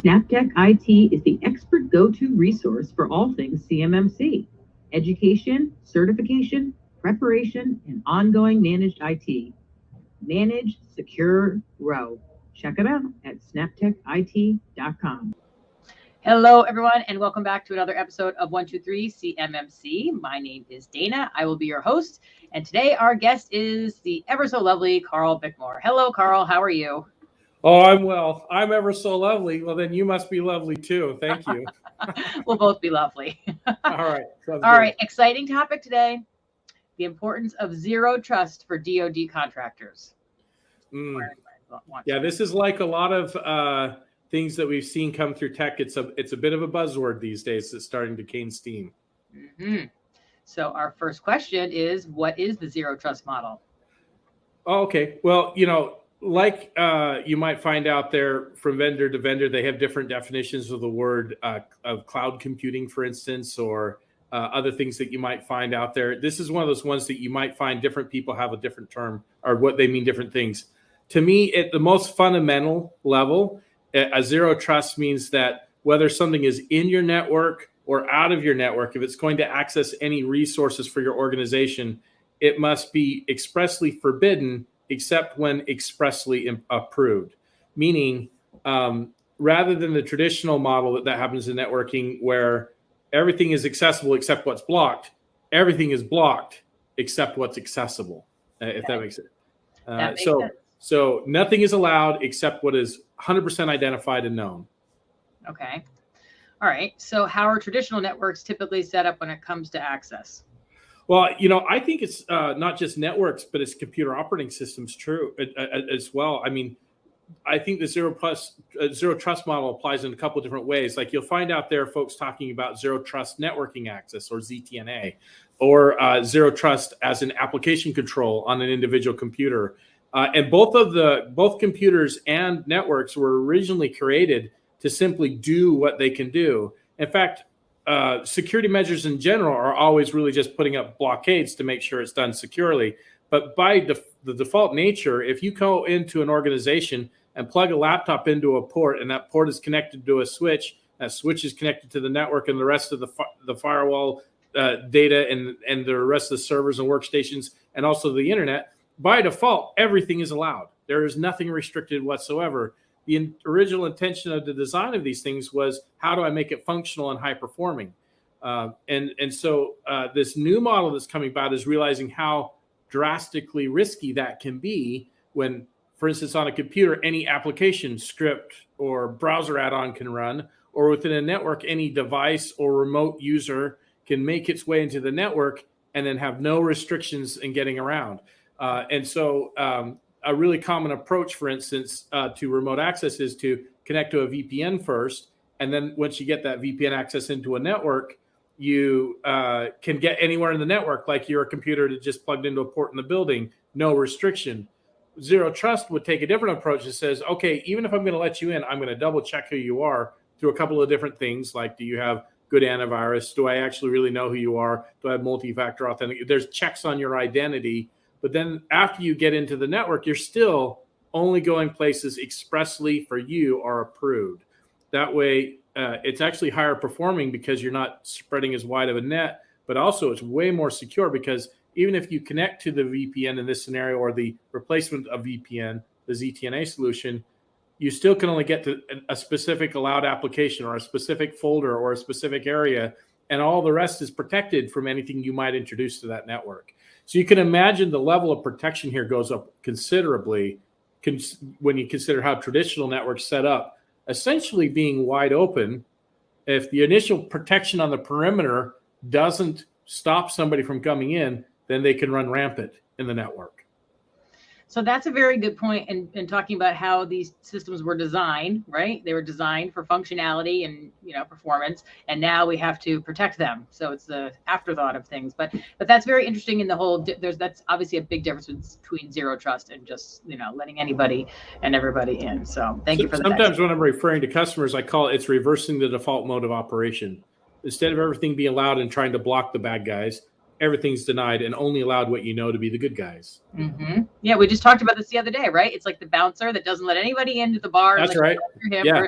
Snaptech IT is the expert go-to resource for all things CMMC, education, certification, preparation, and ongoing managed IT. Manage, secure, grow. Check it out at snaptechit.com. Hello, everyone, and welcome back to another episode of 123 CMMC. My name is Dana. I will be your host, and today our guest is the ever so lovely Carl Bickmore. Hello, Carl. How are you? Oh, I'm well. I'm ever so lovely. Well, then you must be lovely too. Thank you. We'll both be lovely. All right. All right. Exciting topic today. The importance of zero trust for DoD contractors. Yeah, this is like a lot of things that we've seen come through tech. It's a bit of a buzzword these days that's starting to gain steam. Mm-hmm. So our first question is, what is the zero trust model? Oh, okay. Well, like you might find out there from vendor to vendor, they have different definitions of the word of cloud computing, for instance, or other things that you might find out there. This is one of those ones that you might find different people have a different term or what they mean different things. To me, at the most fundamental level, a zero trust means that whether something is in your network or out of your network, if it's going to access any resources for your organization, it must be expressly forbidden except when expressly approved. Meaning, rather than the traditional model that happens in networking where everything is accessible except what's blocked, everything is blocked except what's accessible, if that makes sense. That makes sense. So nothing is allowed except what is 100% identified and known. Okay. All right. So how are traditional networks typically set up when it comes to access? Well, I think it's not just networks, but it's computer operating systems true as well. I mean, I think the zero trust model applies in a couple of different ways. Like you'll find out there folks talking about zero trust networking access or ZTNA, or zero trust as an application control on an individual computer. And both computers and networks were originally created to simply do what they can do. In fact, security measures in general are always really just putting up blockades to make sure it's done securely. But by the default nature, if you go into an organization and plug a laptop into a port and that port is connected to a switch, that switch is connected to the network and the rest of the firewall data and the rest of the servers and workstations and also the internet, by default, everything is allowed. There is nothing restricted whatsoever. The original intention of the design of these things was, how do I make it functional and high performing? So this new model that's coming about is realizing how drastically risky that can be when, for instance, on a computer, any application script or browser add-on can run, or within a network, any device or remote user can make its way into the network and then have no restrictions in getting around. A really common approach, for instance, to remote access is to connect to a VPN first. And then once you get that VPN access into a network, you can get anywhere in the network, like your computer that just plugged into a port in the building, no restriction. Zero trust would take a different approach that says, okay, even if I'm going to let you in, I'm going to double check who you are through a couple of different things. Like, do you have good antivirus? Do I actually really know who you are? Do I have multi-factor authentication? There's checks on your identity. But then after you get into the network, you're still only going places expressly for you are approved. That way, it's actually higher performing because you're not spreading as wide of a net, but also it's way more secure because even if you connect to the VPN in this scenario or the replacement of VPN, the ZTNA solution, you still can only get to a specific allowed application or a specific folder or a specific area, and all the rest is protected from anything you might introduce to that network. So you can imagine the level of protection here goes up considerably when you consider how traditional networks set up, essentially being wide open. If the initial protection on the perimeter doesn't stop somebody from coming in, then they can run rampant in the network. So that's a very good point in talking about how these systems were designed, right? They were designed for functionality and performance, and now we have to protect them. So it's the afterthought of things. But that's very interesting in the whole. That's obviously a big difference between zero trust and just letting anybody and everybody in. So thank you for that. Sometimes when I'm referring to customers, I call it's reversing the default mode of operation. Instead of everything being allowed and trying to block the bad guys, everything's denied and only allowed what you know to be the good guys. Mm-hmm. Yeah, we just talked about this the other day, right? It's like the bouncer that doesn't let anybody into the bar. That's right. Him yeah.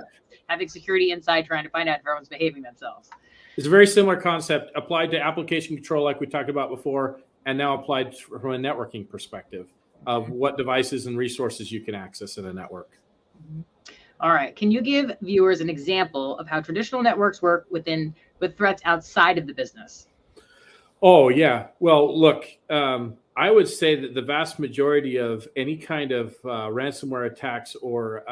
having security inside trying to find out if everyone's behaving themselves. It's a very similar concept applied to application control like we talked about before, and now applied from a networking perspective of what devices and resources you can access in a network. All right. Can you give viewers an example of how traditional networks work with threats outside of the business? Oh, yeah. Well, look, I would say that the vast majority of any kind of ransomware attacks or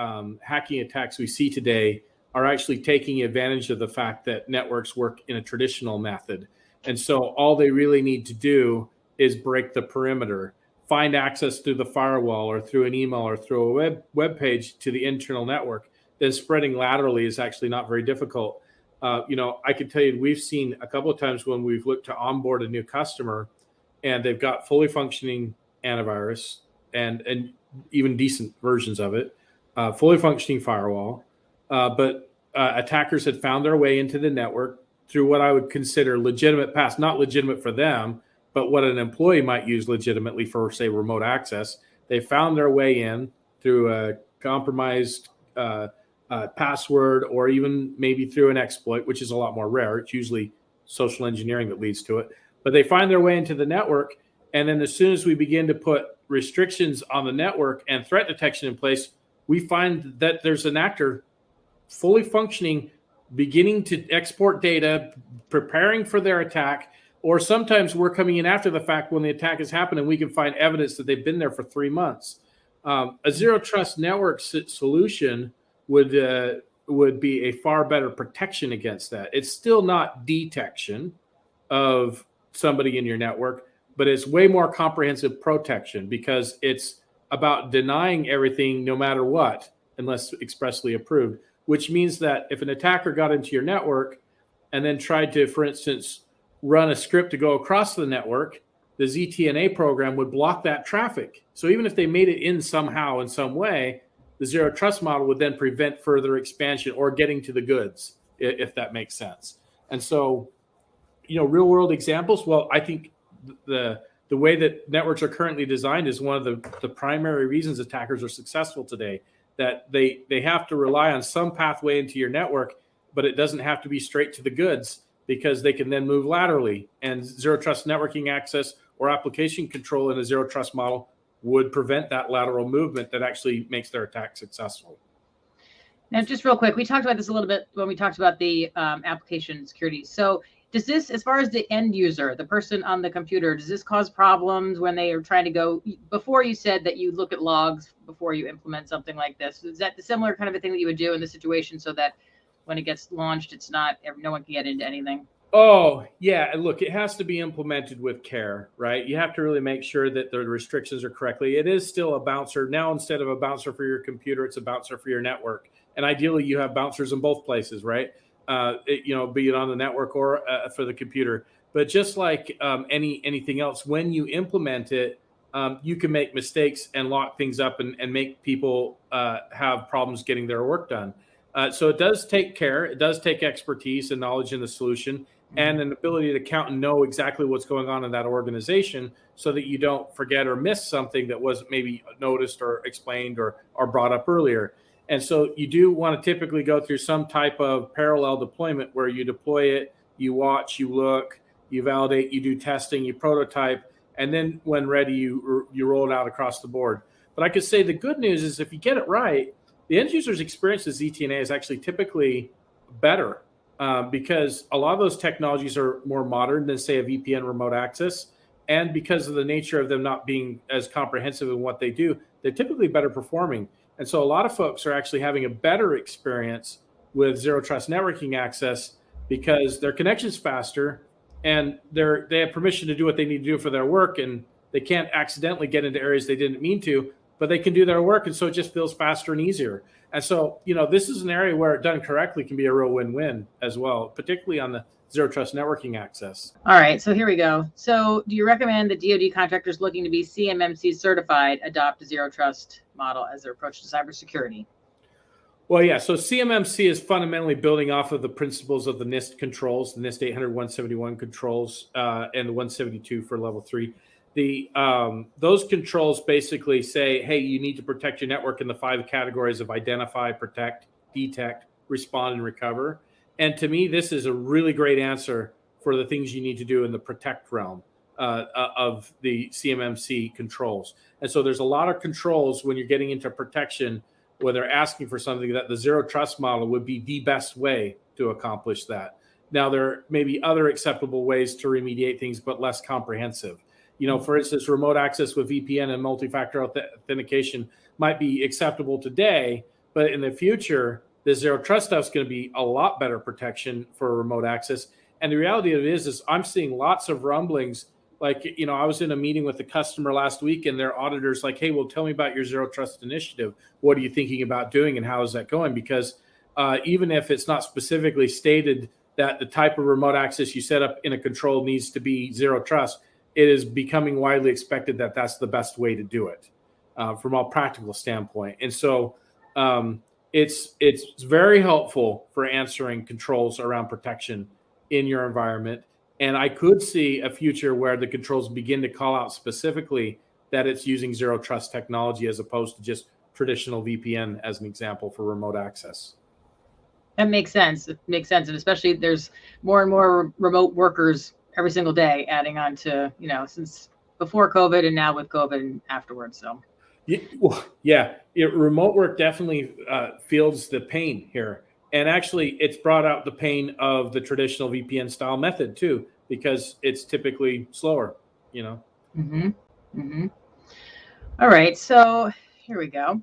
hacking attacks we see today are actually taking advantage of the fact that networks work in a traditional method. And so all they really need to do is break the perimeter, find access through the firewall or through an email or through a web page to the internal network. Then spreading laterally is actually not very difficult. I can tell you, we've seen a couple of times when we've looked to onboard a new customer and they've got fully functioning antivirus and even decent versions of it, fully functioning firewall, but attackers had found their way into the network through what I would consider legitimate paths, not legitimate for them, but what an employee might use legitimately for, say, remote access. They found their way in through a compromised password or even maybe through an exploit, which is a lot more rare. It's usually social engineering that leads to it. But they find their way into the network. And then as soon as we begin to put restrictions on the network and threat detection in place, we find that there's an actor fully functioning, beginning to export data, preparing for their attack, or sometimes we're coming in after the fact when the attack has happened and we can find evidence that they've been there for 3 months. A zero trust network solution would be a far better protection against that. It's still not detection of somebody in your network, but it's way more comprehensive protection because it's about denying everything no matter what, unless expressly approved, which means that if an attacker got into your network and then tried to, for instance, run a script to go across the network, the ZTNA program would block that traffic. So even if they made it in somehow in some way, the zero trust model would then prevent further expansion or getting to the goods, if that makes sense. And so, real world examples, well, I think the way that networks are currently designed is one of the primary reasons attackers are successful today, that they have to rely on some pathway into your network, but it doesn't have to be straight to the goods because they can then move laterally. And zero trust networking access or application control in a zero trust model would prevent that lateral movement that actually makes their attack successful. Now, just real quick, we talked about this a little bit when we talked about the application security. So does this, as far as the end user, the person on the computer, does this cause problems when they are trying to go, before you said that you look at logs before you implement something like this? Is that the similar kind of a thing that you would do in this situation so that when it gets launched, it's not, no one can get into anything? Oh, yeah. Look, it has to be implemented with care, right? You have to really make sure that the restrictions are correctly. It is still a bouncer. Now, instead of a bouncer for your computer, it's a bouncer for your network. And ideally, you have bouncers in both places, right? Be it on the network or for the computer. But just like anything else, when you implement it, you can make mistakes and lock things up and make people have problems getting their work done. So it does take care. It does take expertise and knowledge in the solution and an ability to count and know exactly what's going on in that organization so that you don't forget or miss something that wasn't maybe noticed or explained or brought up earlier. And so you do want to typically go through some type of parallel deployment where you deploy it, you watch, you look, you validate, you do testing, you prototype, and then when ready, you roll it out across the board. But I could say the good news is if you get it right, the end user's experience with ZTNA is actually typically better because a lot of those technologies are more modern than, say, a VPN remote access. And because of the nature of them not being as comprehensive in what they do, they're typically better performing. And so a lot of folks are actually having a better experience with zero trust networking access because their connection's faster and they have permission to do what they need to do for their work, and they can't accidentally get into areas they didn't mean to, but they can do their work. And so it just feels faster and easier. And so, this is an area where done correctly can be a real win-win as well, particularly on the zero trust networking access. All right. So here we go. So do you recommend that DoD contractors looking to be CMMC certified adopt a zero trust model as their approach to cybersecurity? Well, yeah. So CMMC is fundamentally building off of the principles of the NIST controls, the NIST 800, 171 controls, and the 172 for level 3. Those controls basically say, hey, you need to protect your network in the 5 categories of identify, protect, detect, respond, and recover. And to me, this is a really great answer for the things you need to do in the protect realm of the CMMC controls. And so there's a lot of controls when you're getting into protection, where they're asking for something that the zero trust model would be the best way to accomplish that. Now, there may be other acceptable ways to remediate things, but less comprehensive. For instance, remote access with VPN and multi-factor authentication might be acceptable today, but in the future, the zero trust stuff is going to be a lot better protection for remote access. And the reality of it is I'm seeing lots of rumblings. Like, I was in a meeting with a customer last week, and their auditor's like, hey, well, tell me about your zero trust initiative. What are you thinking about doing, and how is that going? Because even if it's not specifically stated that the type of remote access you set up in a control needs to be zero trust, it is becoming widely expected that that's the best way to do it from a practical standpoint. And so it's very helpful for answering controls around protection in your environment. And I could see a future where the controls begin to call out specifically that it's using zero trust technology as opposed to just traditional VPN, as an example, for remote access. That makes sense. It makes sense. And especially there's more and more remote workers every single day adding on to, since before COVID and now with COVID and afterwards. So. Remote work definitely feels the pain here. And actually, it's brought out the pain of the traditional VPN style method too, because it's typically slower, Mm-hmm. Mm-hmm. All right. So here we go.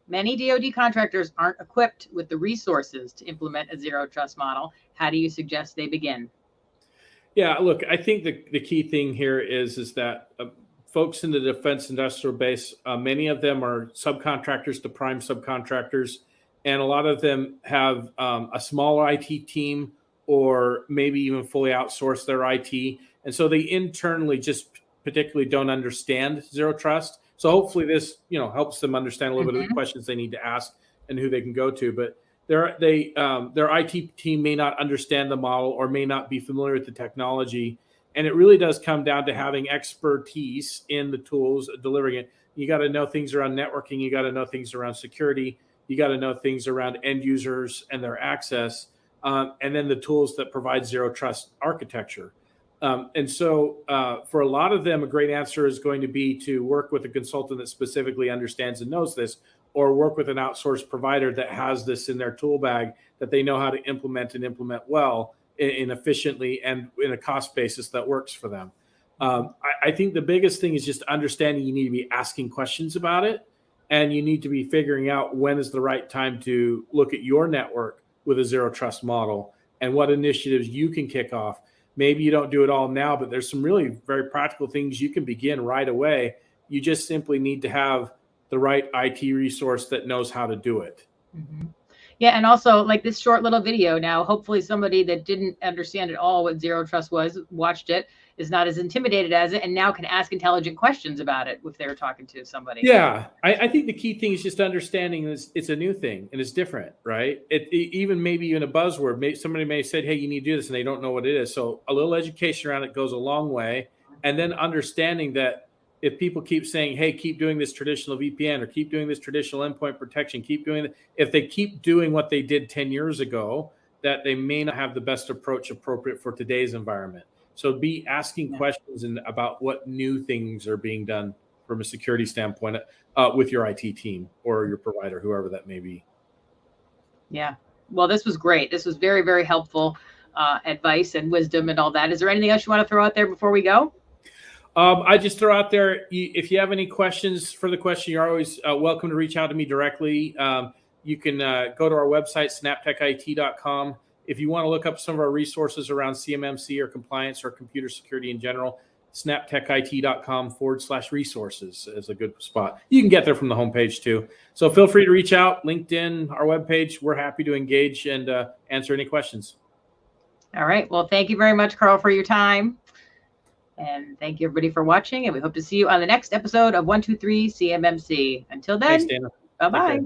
Many DoD contractors aren't equipped with the resources to implement a zero trust model. How do you suggest they begin? Yeah, look, I think the key thing here is that folks in the defense industrial base, many of them are subcontractors to prime subcontractors. And a lot of them have a smaller IT team, or maybe even fully outsource their IT. And so they internally just particularly don't understand zero trust. So hopefully this, helps them understand a little bit of the questions they need to ask and who they can go to. But their IT team may not understand the model or may not be familiar with the technology. And it really does come down to having expertise in the tools, delivering it. You got to know things around networking. You got to know things around security. You got to know things around end users and their access, and then the tools that provide zero trust architecture. And so for a lot of them, a great answer is going to be to work with a consultant that specifically understands and knows this, or work with an outsourced provider that has this in their tool bag that they know how to implement and implement well and efficiently and in a cost basis that works for them. I think the biggest thing is just understanding you need to be asking questions about it. And you need to be figuring out when is the right time to look at your network with a zero trust model and what initiatives you can kick off. Maybe you don't do it all now, but there's some really very practical things you can begin right away. You just simply need to have the right IT resource that knows how to do it. Mm-hmm. Yeah. And also, like this short little video now, hopefully somebody that didn't understand at all what zero trust was, watched it, is not as intimidated as it, and now can ask intelligent questions about it if they're talking to somebody. Yeah, I think the key thing is just understanding it's a new thing and it's different, right? Even maybe even a buzzword. Somebody may have said, hey, you need to do this, and they don't know what it is. So a little education around it goes a long way. And then understanding that if people keep saying, hey, keep doing this traditional VPN or keep doing this traditional endpoint protection, keep doing it. If they keep doing what they did 10 years ago, that they may not have the best approach appropriate for today's environment. So be asking questions about what new things are being done from a security standpoint with your IT team or your provider, whoever that may be. Yeah. Well, this was great. This was very, very helpful advice and wisdom and all that. Is there anything else you want to throw out there before we go? I just throw out there, if you have any questions for the question, you're always welcome to reach out to me directly. You can go to our website, snaptechit.com. If you want to look up some of our resources around CMMC or compliance or computer security in general, snaptechit.com/resources is a good spot. You can get there from the homepage too. So feel free to reach out, LinkedIn, our webpage. We're happy to engage and answer any questions. All right. Well, thank you very much, Carl, for your time. And thank you, everybody, for watching. And we hope to see you on the next episode of 123 CMMC. Until then, thanks, Dana. Bye-bye.